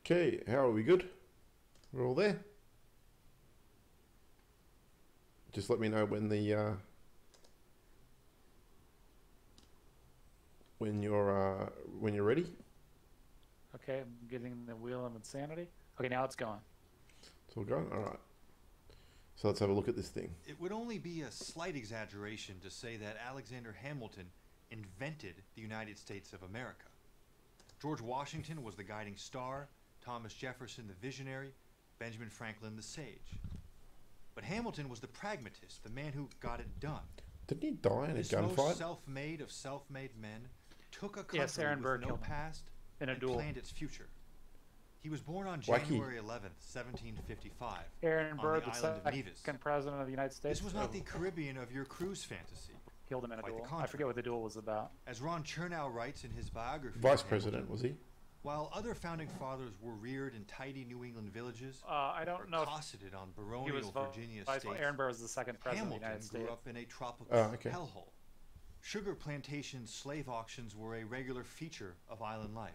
Okay, how are we? Good? We're all there? Just let me know when the when you're ready. Okay, I'm getting the wheel of insanity. Okay, now it's going. It's all going? Alright. So let's have a look at this thing. It would only be a slight exaggeration to say that Alexander Hamilton invented the United States of America. George Washington was the guiding star, Thomas Jefferson the visionary, Benjamin Franklin the sage. But Hamilton was the pragmatist, the man who got it done. Didn't he die in a This gunfight? most self-made of self-made men took a country Aaron with Burr no killed him past in a and duel. planned its future. He was born on Wacky. January 11th, 1755, Aaron Burr, on the the island of Nevis. second president of the United States. This was not the Caribbean of your cruise fantasy. Killed him in a Quite the duel. I contrary. forget what the duel was about. As Ron Chernow writes in his biography, Vice of President, Hamilton, was he? while other founding fathers were reared in tidy New England villages, I or don't know if cosseted on he baronial was Virginia vice. estates, Aaron Burr was the second president of the Hamilton United grew States. up in a tropical Oh, okay. hellhole. Sugar plantation slave auctions were a regular feature of island life.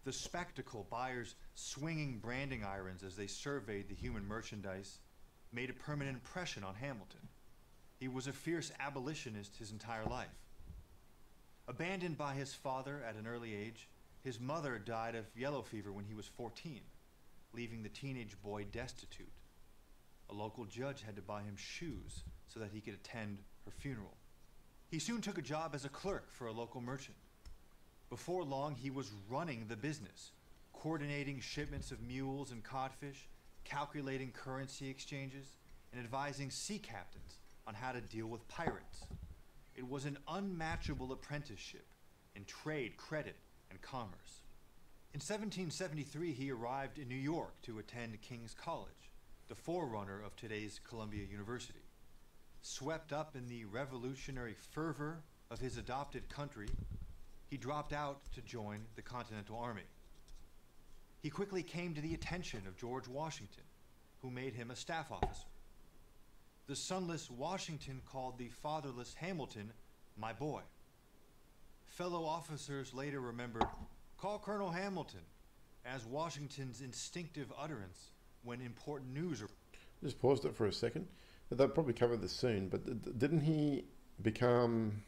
The spectacle, buyers swinging branding irons as they surveyed the human merchandise, made a permanent impression on Hamilton. He was a fierce abolitionist his entire life. Abandoned by his father at an early age, his mother died of yellow fever when he was 14, leaving the teenage boy destitute. A local judge had to buy him shoes so that he could attend her funeral. He soon took a job as a clerk for a local merchant. Before long, he was running the business, coordinating shipments of mules and codfish, calculating currency exchanges, and advising sea captains on how to deal with pirates. It was an unmatchable apprenticeship in trade, credit, and commerce. In 1773, he arrived in New York to attend King's College, the forerunner of today's Columbia University. Swept up in the revolutionary fervor of his adopted country, he dropped out to join the Continental Army. He quickly came to the attention of George Washington, who made him a staff officer. The sonless Washington called the fatherless Hamilton "my boy." Fellow officers later remembered, "Call Colonel Hamilton," as Washington's instinctive utterance when important news or Just paused it for a second. They'll probably cover this soon, but didn't he become...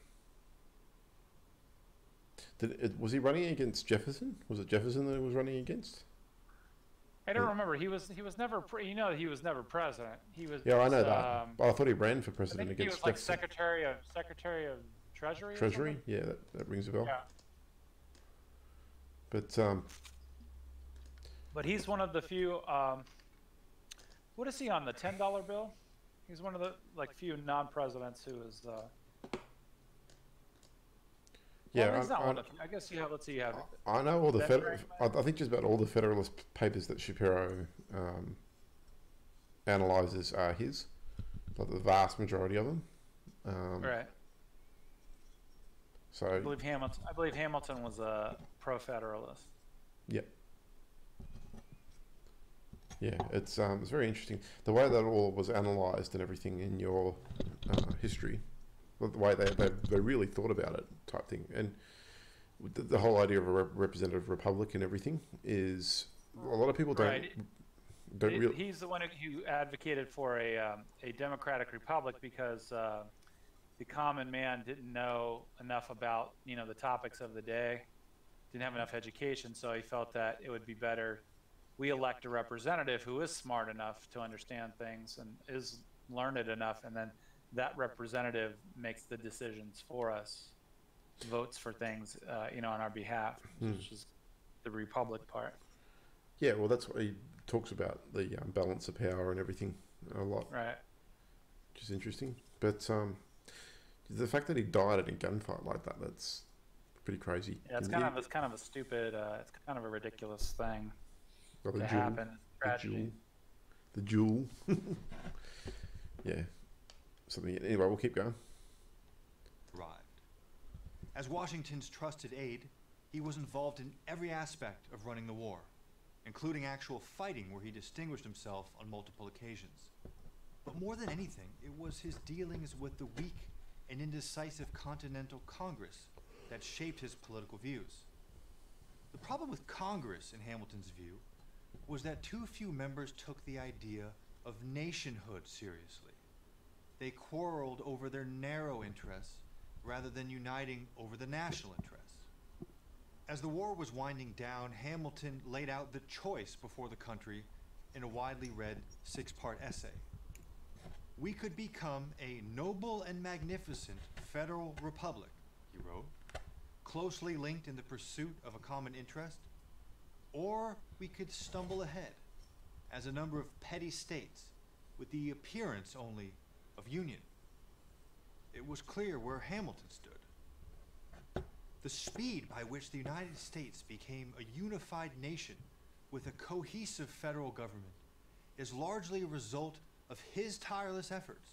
was he running against Jefferson? Was it Jefferson that he was running against? I don't remember. He was never. He was never president. He was. Yeah, I know that. I thought he ran for I president think he against was like Jefferson. Secretary of Treasury. Or Treasury? something? Yeah, that rings a bell. Yeah. But But he's one of the few. What is he on the $10 bill? He's one of the few non-presidents who is. yeah, well, he's not one of. I guess you have. Let's see. You have. I know all the Veteran, I think just about all the Federalist papers that Shapiro analyzes are his, like the vast majority of them. Right. So I believe Hamilton was a pro-federalist. yeah, it's very interesting the way that all was analysed and everything in your history, the way they really thought about it type thing, and the whole idea of a representative republic and everything is a lot of people don't really. He's the one who advocated for a democratic republic because the common man didn't know enough about the topics of the day, didn't have enough education, so he felt that it would be better we elect a representative who is smart enough to understand things and is learned enough, and then that representative makes the decisions for us, votes for things, on our behalf, which is the republic part. Yeah, well, that's what he talks about, the balance of power and everything a lot, Right. which is interesting. But the fact that he died in a gunfight like that's pretty crazy. Yeah, it's kind of a stupid. It's kind of a ridiculous thing Well, to happen. Tragedy. The jewel. Yeah. Something. Anyway, we'll keep going. arrived. As Washington's trusted aide, he was involved in every aspect of running the war, including actual fighting where he distinguished himself on multiple occasions. But more than anything, it was his dealings with the weak and indecisive Continental Congress that shaped his political views. The problem with Congress, in Hamilton's view, was that too few members took the idea of nationhood seriously. They quarreled over their narrow interests rather than uniting over the national interests. As the war was winding down, Hamilton laid out the choice before the country in a widely read 6-part essay. We could become a noble and magnificent federal republic, he wrote, closely linked in the pursuit of a common interest, or we could stumble ahead as a number of petty states with the appearance only of union. It was clear where Hamilton stood. The speed by which the United States became a unified nation with a cohesive federal government is largely a result of his tireless efforts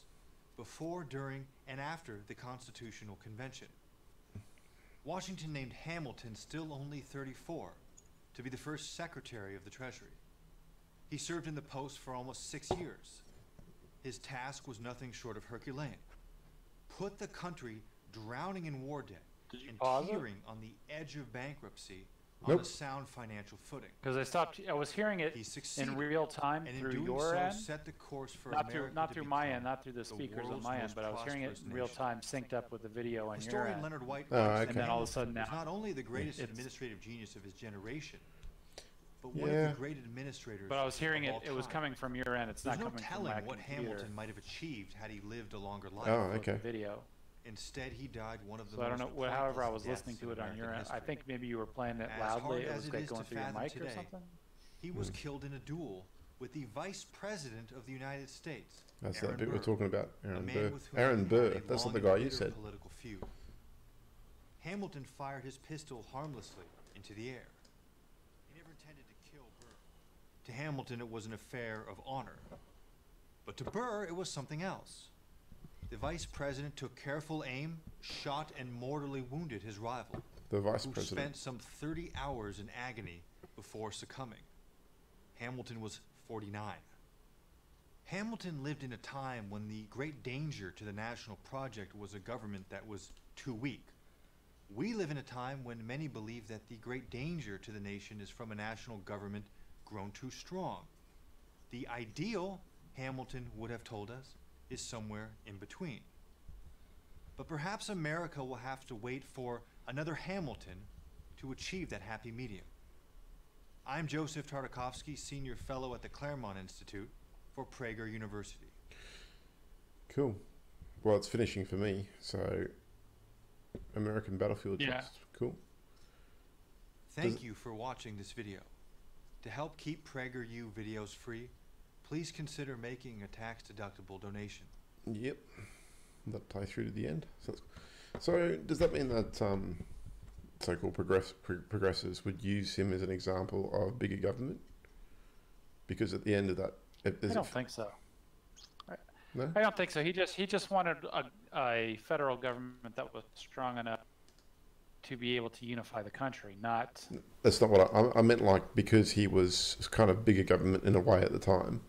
before, during, and after the Constitutional Convention. Washington named Hamilton, still only 34, to be the first Secretary of the Treasury. He served in the post for almost 6 years. His task was nothing short of Herculean. Put the country drowning in war debt and teetering on the edge of bankruptcy on a sound financial footing. Because I was hearing it in real time and through in your doing end. so set the course for Not America through to my become end, not through the speakers on world's my end, most but I was hearing it prosperous in real nation. time, synced up with the video on your Historian end. Leonard White Oh, writes okay. that And then all of a sudden Hamilton was now- not only the greatest It's- administrative genius of his generation, but one of Yeah. the great administrators But I was hearing of it. all It was time. coming from your end. It's There's not no coming from telling my what computer. Hamilton might have achieved had he lived a longer life. Oh, With the okay. video. Instead, he died one of the So I don't most know. However, I pointless was listening deaths to in it on your American end. I history. think maybe you were playing it As loudly. hard It as was it like is going to through your fathom mic or today, something. He was killed in a duel with the Vice President of the United States. That's Aaron that bit we're Burr, talking about. a Aaron man Burr. with whom Aaron he Burr. had a That's not long the guy and you bitter said. Political feud. Hamilton fired his pistol harmlessly into the air. He never intended to kill Burr. To Hamilton, it was an affair of honor. But to Burr, it was something else. The Vice President took careful aim, shot, and mortally wounded his rival, The Vice who President. spent some 30 hours in agony before succumbing. Hamilton was 49. Hamilton lived in a time when the great danger to the national project was a government that was too weak. We live in a time when many believe that the great danger to the nation is from a national government grown too strong. The ideal, Hamilton would have told us, is somewhere in between. But perhaps America will have to wait for another Hamilton to achieve that happy medium. I'm Joseph Tartakovsky, Senior Fellow at the Claremont Institute for Prager University. Cool. Well, it's finishing for me, so American Battlefield. Yeah. Trust. Cool. Thank you for watching this video. To help keep PragerU videos free, please consider making a tax-deductible donation. Yep. That play through to the end. So does that mean that so-called progressives would use him as an example of bigger government? Because at the end of that, I don't think so. No? I don't think so. He just wanted a federal government that was strong enough to be able to unify the country, not. That's not what I meant. Like, because he was kind of bigger government in a way at the time.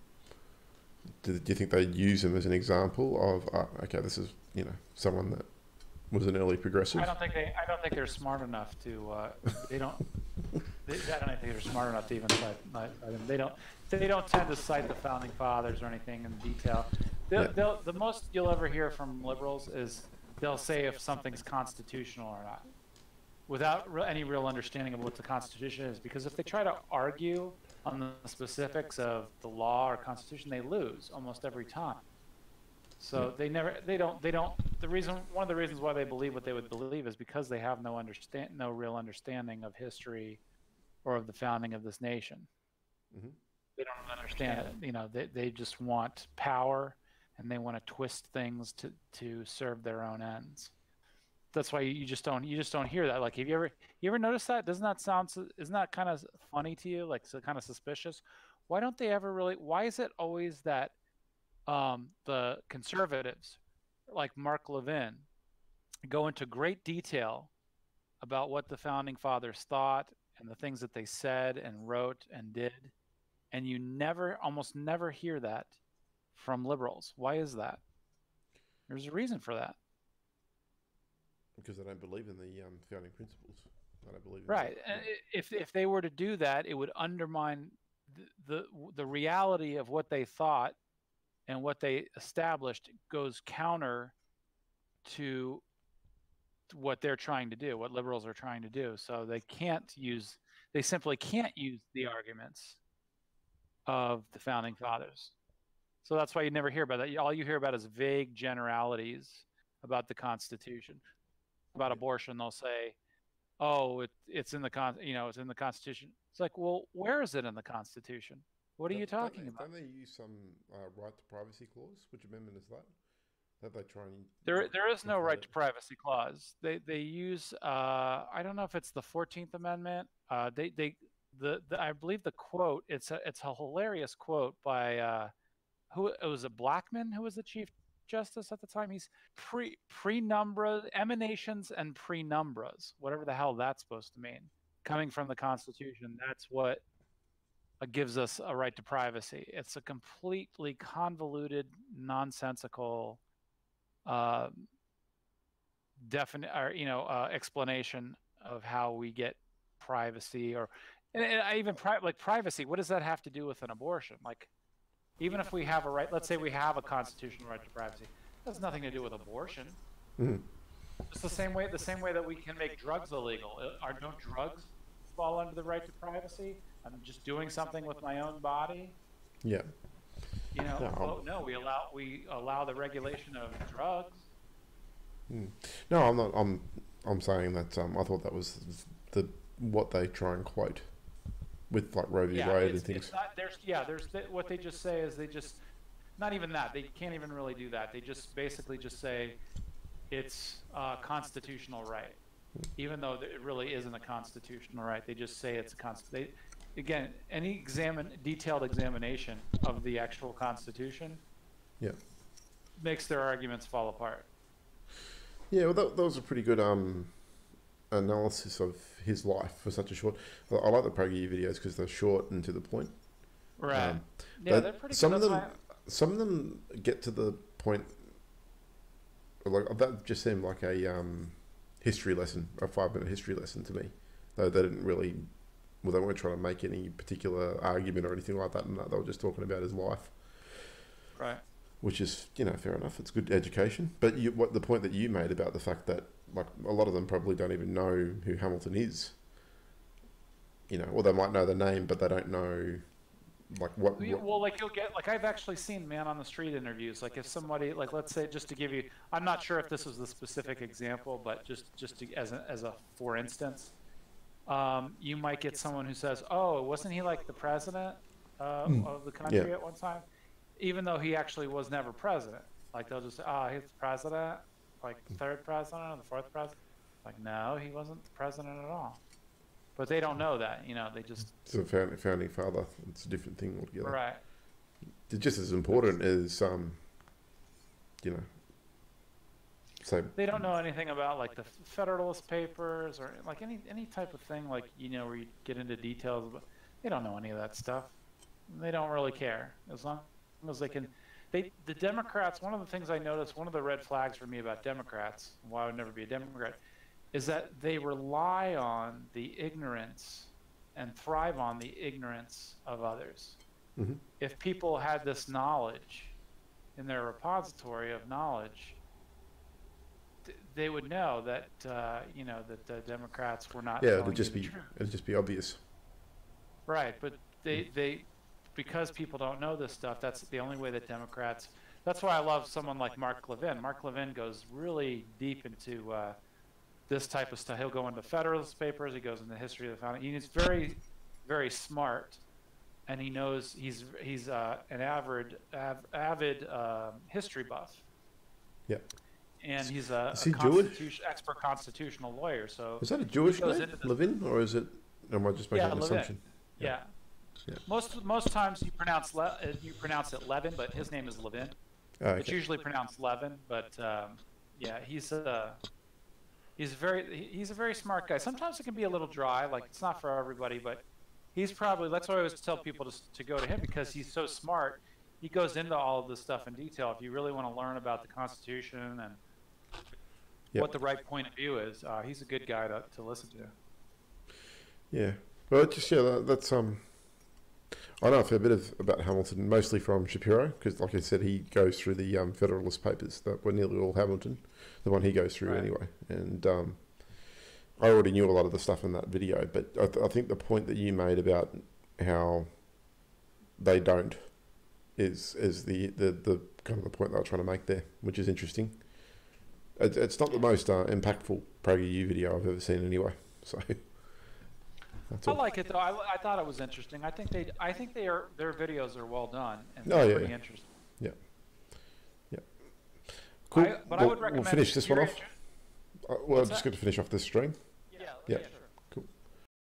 Do you think they'd use him as an example of okay, this is someone that was an early progressive? I don't think they're smart enough to. I don't think they're smart enough to even cite. They don't tend to cite the founding fathers or anything in detail. The most you'll ever hear from liberals is they'll say if something's constitutional or not, without any real understanding of what the Constitution is. Because if they try to argue on the specifics of the law or Constitution, they lose almost every time. So one of the reasons why they believe what they would believe is because they have no real understanding of history or of the founding of this nation. Mm-hmm. They don't understand it. They just want power, and they want to twist things to serve their own ends. That's why you just don't hear that. Like, have you ever noticed that? Isn't that kind of funny to you? Like, so kind of suspicious? Why don't they ever really? Why is it always that the conservatives, like Mark Levin, go into great detail about what the founding fathers thought and the things that they said and wrote and did, and you almost never hear that from liberals? Why is that? There's a reason for that. Because they don't believe in the founding principles. I don't believe in Right. that. And if they were to do that, it would undermine the reality of what they thought and what they established goes counter to what they're trying to do, what liberals are trying to do. So they simply can't use the arguments of the founding fathers. So that's why you never hear about that. All you hear about is vague generalities about the Constitution. About abortion, they'll say, "Oh, it's in the it's in the Constitution." It's like, well, where is it in the Constitution? What are you talking about? Don't they use some right to privacy clause? Which amendment is that? That they try and There is no conflate right to it? privacy clause. They use I don't know if it's the 14th Amendment. I believe the quote, it's a hilarious quote by who it was, a Blackman who was the Chief Justice at the time. He's prenumbra emanations and prenumbras, whatever the hell that's supposed to mean. Coming from the Constitution, that's what gives us a right to privacy. It's a completely convoluted, nonsensical uh, definite or explanation of how we get privacy, or and I even like privacy. What does that have to do with an abortion? Like, even if we have a right, let's say we have a constitutional right to privacy, it has nothing to do with abortion. Mhm. It's the same way that we can make drugs illegal. Are no drugs fall under the right to privacy? I'm just doing something with my own body. Yeah. Well, no, we allow the regulation of drugs. No, I'm not. I'm saying that I thought that was what they try and quote with like Roe v. Wade and things. It's not, what they just say is not even that. They can't even really do that. They just basically just say it's a constitutional right, even though it really isn't a constitutional right. They just say it's a again, any detailed examination of the actual Constitution Yeah. makes their arguments fall apart. Yeah, well, that was a pretty good analysis of his life for such a short. I like the PragerU videos because they're short and to the point. Right. Yeah, they're pretty some good. Some of them get to the point. Like that just seemed like a history lesson, a 5-minute history lesson to me. Though they didn't really, well, they weren't trying to make any particular argument or anything like that. And they were just talking about his life. Right. Which is, fair enough. It's good education. But the point that you made about the fact that, like, a lot of them probably don't even know who Hamilton is. Or they might know the name, but they don't know, like, what. Well, like you'll get, like I've actually seen man on the street interviews. Like if somebody, like let's say, just to give you, I'm not sure if this was the specific example, but just as a for instance, you might get someone who says, "Oh, wasn't he like the president of the country at one time?" Even though he actually was never president. Like they'll just say, "Oh, he's the president, like the third president or the fourth president." Like, no, he wasn't the president at all. But they don't know that, they just... It's a founding father. It's a different thing altogether. Right. It's just as important as, say... They don't know anything about, like, the Federalist Papers or, like, any type of thing, like, where you get into details. They don't know any of that stuff. They don't really care. As long as they can... The Democrats, one of the things I noticed, one of the red flags for me about Democrats, why I would never be a Democrat, is that they rely on the ignorance and thrive on the ignorance of others. Mm-hmm. If people had this knowledge in their repository of knowledge, they would know that that the Democrats were not. Yeah, it'd just be obvious. Right, but they because people don't know this stuff. That's the only way that Democrats. That's why I love someone like Mark Levin. Mark Levin goes really deep into this type of stuff. He'll go into Federalist Papers. He goes into history of the founding. He's very, very smart, and he knows he's an avid history buff. Yeah. And he's a expert constitutional lawyer. So is that a Jewish name, Levin, or is it? Or am I just making an assumption? Yeah. Most times you pronounce it Levin, but his name is Levin. Oh, okay. It's usually pronounced Levin, but he's a very smart guy. Sometimes it can be a little dry, like it's not for everybody, but that's why I always tell people to go to him, because he's so smart. He goes into all of this stuff in detail. If you really want to learn about the Constitution and what the right point of view is, he's a good guy to listen to. Yeah. Well, just that's I know a fair bit about Hamilton, mostly from Shapiro, because, like I said, he goes through the Federalist Papers that were nearly all Hamilton, the one he goes through anyway. And I already knew a lot of the stuff in that video, but I think the point that you made about how they don't is the kind of the point that I was trying to make there, which is interesting. It's not the most impactful PragerU video I've ever seen anyway, so. I like it though. I thought it was interesting. I think their videos are well done and pretty interesting. Yeah. Yeah. Cool. I would recommend. We'll finish this one off. Well, I'm What's just that? going to finish off this stream. Yeah. Sure.